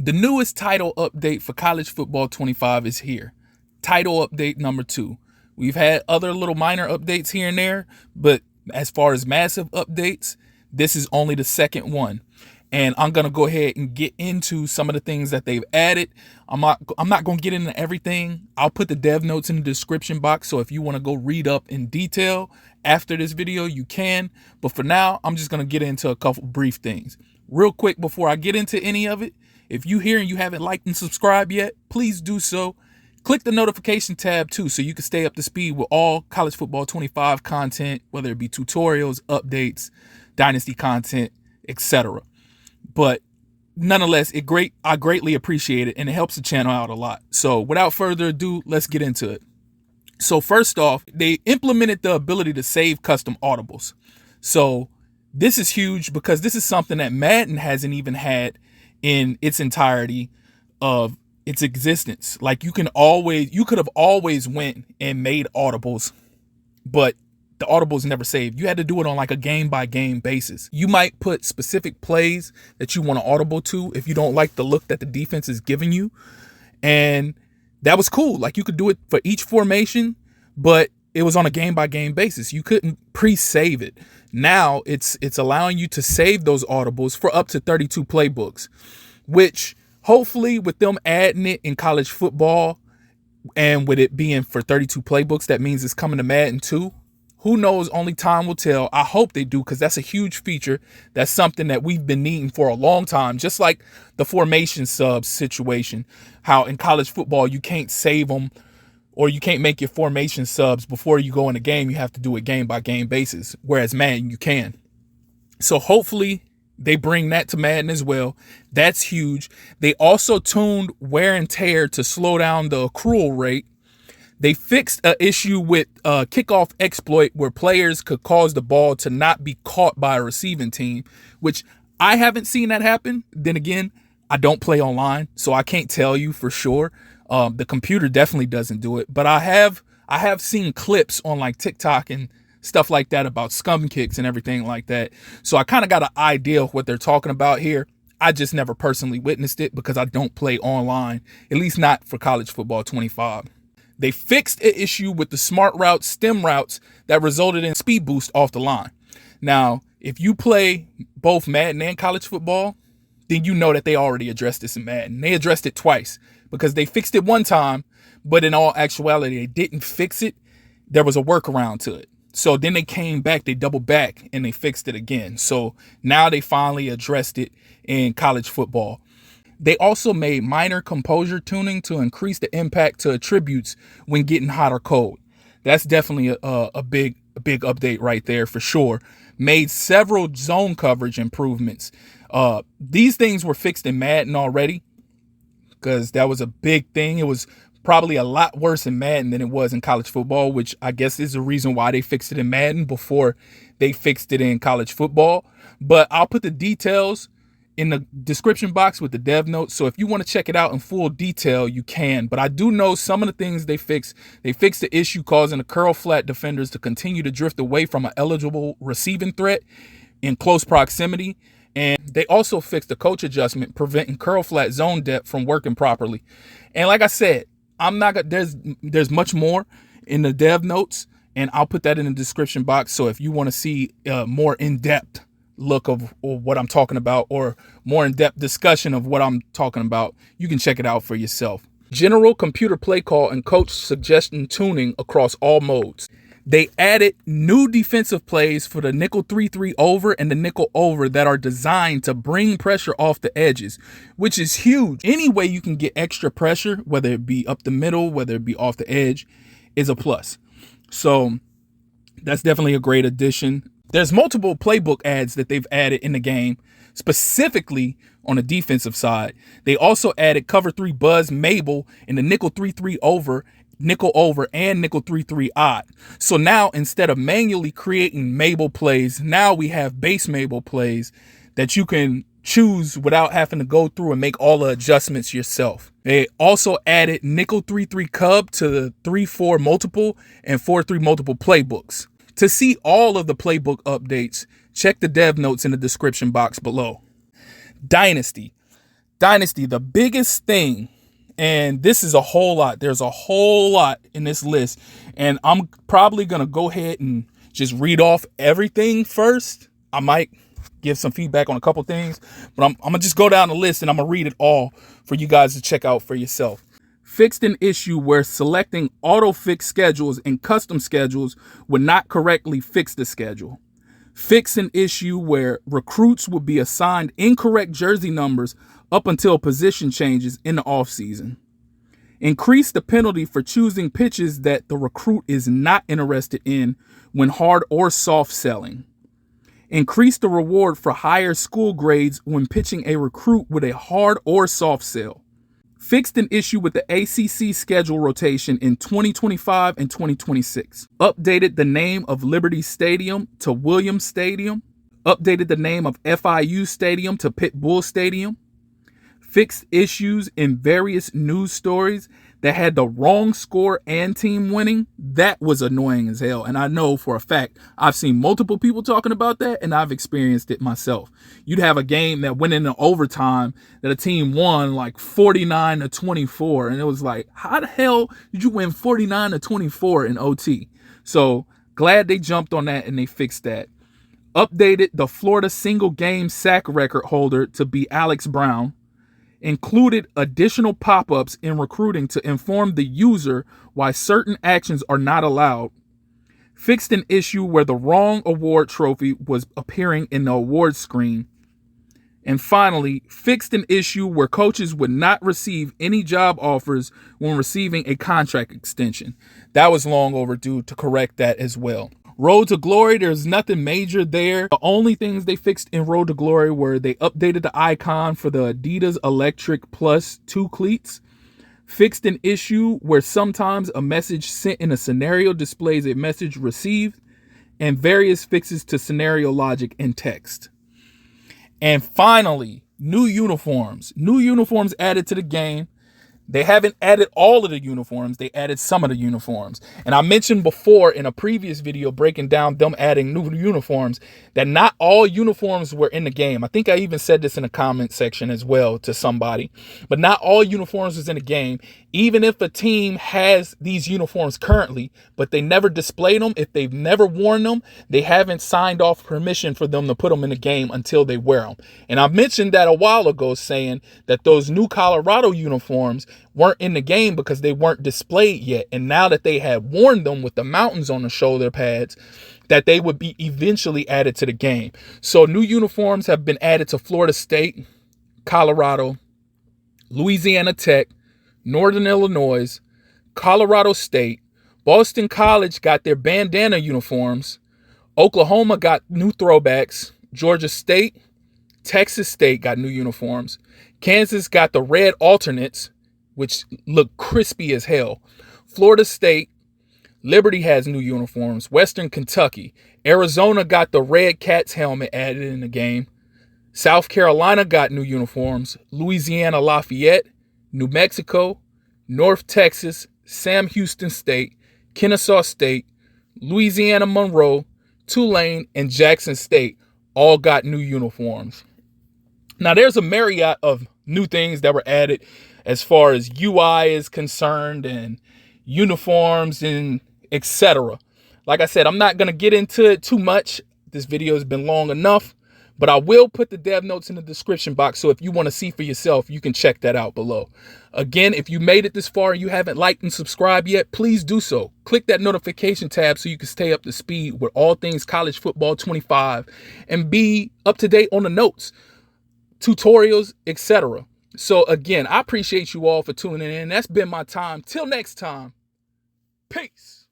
The newest title update for College Football 25 is here. Title update number 2. We've had other little minor updates here and there, but as far as massive updates, this is only the second one. And I'm going to go ahead and get into some of the things that they've added. I'm not going to get into everything. I'll put the dev notes in the description box, so if you want to go read up in detail after this video, you can. But for now, I'm just going to get into a couple brief things. Real quick before I get into any of it, if you here and you haven't liked and subscribed yet, please do so. Click the notification tab too, so you can stay up to speed with all College Football 25 content, whether it be tutorials, updates, Dynasty content, etc. But nonetheless, I greatly appreciate it, and it helps the channel out a lot. So without further ado, let's get into it. So first off, they implemented the ability to save custom audibles. So this is huge because this is something that Madden hasn't even had in its entirety of its existence. Like you could have always went and made audibles, but the audibles never saved. You had to do it on like a game by game basis. You might put specific plays that you want to audible to if you don't like the look that the defense is giving you. And that was cool. Like you could do it for each formation, but it was on a game by game basis. You couldn't pre-save it. Now it's allowing you to save those audibles for up to 32 playbooks, which hopefully with them adding it in college football and with it being for 32 playbooks, that means it's coming to Madden 2. Who knows? Only time will tell. I hope they do, because that's a huge feature. That's something that we've been needing for a long time. Just like the formation subs situation, how in college football you can't save them or you can't make your formation subs before you go in a game. You have to do it game by game basis, whereas Madden you can. So hopefully they bring that to Madden as well. That's huge. They also tuned wear and tear to slow down the accrual rate. They fixed an issue with kickoff exploit where players could cause the ball to not be caught by a receiving team, which I haven't seen that happen. Then again, I don't play online, so I can't tell you for sure. The computer definitely doesn't do it, but I have seen clips on like TikTok and stuff like that about scum kicks and everything like that. So I kind of got an idea of what they're talking about here. I just never personally witnessed it because I don't play online, at least not for College Football 25. They fixed an issue with the smart routes, stem routes that resulted in speed boost off the line. Now, if you play both Madden and college football, then you know that they already addressed this in Madden. They addressed it twice because they fixed it one time, but in all actuality, they didn't fix it. There was a workaround to it. So then they came back, they doubled back, and they fixed it again. So now they finally addressed it in college football. They also made minor composure tuning to increase the impact to attributes when getting hot or cold. That's definitely a big update right there for sure. Made several zone coverage improvements. These things were fixed in Madden already because that was a big thing. It was probably a lot worse in Madden than it was in college football, which I guess is the reason why they fixed it in Madden before they fixed it in college football. But I'll put the details in the description box with the dev notes. So if you want to check it out in full detail, you can. But I do know some of the things they fixed. They fixed the issue causing the curl flat defenders to continue to drift away from an eligible receiving threat in close proximity. And they also fixed the coach adjustment, preventing curl flat zone depth from working properly. And like I said, there's much more in the dev notes, and I'll put that in the description box. So if you want to see more in-depth look of what I'm talking about, or more in-depth discussion of what I'm talking about, you can check it out for yourself. General computer play call and coach suggestion tuning across all modes. They added new defensive plays for the nickel 3-3 over and the nickel over that are designed to bring pressure off the edges, which is huge. Any way you can get extra pressure, whether it be up the middle, whether it be off the edge, is a plus. So that's definitely a great addition. There's multiple playbook adds that they've added in the game, specifically on the defensive side. They also added cover 3 buzz Mabel in the nickel 3-3 over, nickel over, and nickel 3-3 odd. So now instead of manually creating Mabel plays, now we have base Mabel plays that you can choose without having to go through and make all the adjustments yourself. They also added nickel 3-3 cub to the 3-4 multiple and 4-3 multiple playbooks. To see all of the playbook updates, check the dev notes in the description box below. Dynasty. Dynasty, the biggest thing, and this is a whole lot. There's a whole lot in this list, and I'm probably going to go ahead and just read off everything first. I might give some feedback on a couple things, but I'm going to just go down the list and I'm going to read it all for you guys to check out for yourself. Fixed an issue where selecting auto-fix schedules and custom schedules would not correctly fix the schedule. Fix an issue where recruits would be assigned incorrect jersey numbers up until position changes in the offseason. Increase the penalty for choosing pitches that the recruit is not interested in when hard or soft selling. Increase the reward for higher school grades when pitching a recruit with a hard or soft sell. Fixed an issue with the ACC schedule rotation in 2025 and 2026. Updated the name of Liberty Stadium to Williams Stadium. Updated the name of FIU Stadium to Pitbull Stadium. Fixed issues in various news stories that had the wrong score and team winning. That was annoying as hell. And I know for a fact, I've seen multiple people talking about that and I've experienced it myself. You'd have a game that went into overtime that a team won like 49-24. And it was like, how the hell did you win 49-24 in OT? So glad they jumped on that and they fixed that. Updated the Florida single game sack record holder to be Alex Brown. Included additional pop-ups in recruiting to inform the user why certain actions are not allowed. Fixed an issue where the wrong award trophy was appearing in the award screen. And finally, fixed an issue where coaches would not receive any job offers when receiving a contract extension. That was long overdue to correct that as well. Road to Glory, there's nothing major there. The only things they fixed in Road to Glory were they updated the icon for the Adidas Electric Plus 2 cleats. Fixed an issue where sometimes a message sent in a scenario displays a message received. And various fixes to scenario logic in text. And finally, new uniforms. New uniforms added to the game. They haven't added all of the uniforms. They added some of the uniforms. And I mentioned before in a previous video breaking down them adding new uniforms that not all uniforms were in the game. I think I even said this in the comment section as well to somebody. But not all uniforms was in the game. Even if a team has these uniforms currently, but they never displayed them, if they've never worn them, they haven't signed off permission for them to put them in the game until they wear them. And I mentioned that a while ago saying that those new Colorado uniforms weren't in the game because they weren't displayed yet. And now that they had worn them with the mountains on the shoulder pads, that they would be eventually added to the game. So new uniforms have been added to Florida State, Colorado, Louisiana Tech, Northern Illinois, Colorado State, Boston College got their bandana uniforms, Oklahoma got new throwbacks, Georgia State, Texas State got new uniforms, Kansas got the red alternates, which look crispy as hell, Florida State, Liberty has new uniforms, Western Kentucky, Arizona got the red Cats helmet added in the game, South Carolina got new uniforms, Louisiana Lafayette, New Mexico, North Texas, Sam Houston State, Kennesaw State, Louisiana Monroe, Tulane, and Jackson State all got new uniforms. Now, there's a myriad of new things that were added as far as UI is concerned and uniforms and etc. Like I said, I'm not going to get into it too much. This video has been long enough. But I will put the dev notes in the description box, so if you want to see for yourself, you can check that out below. Again, if you made it this far and you haven't liked and subscribed yet, please do so. Click that notification tab so you can stay up to speed with all things college football 25 and be up to date on the notes, tutorials, etc. So again, I appreciate you all for tuning in. That's been my time. Till next time, peace.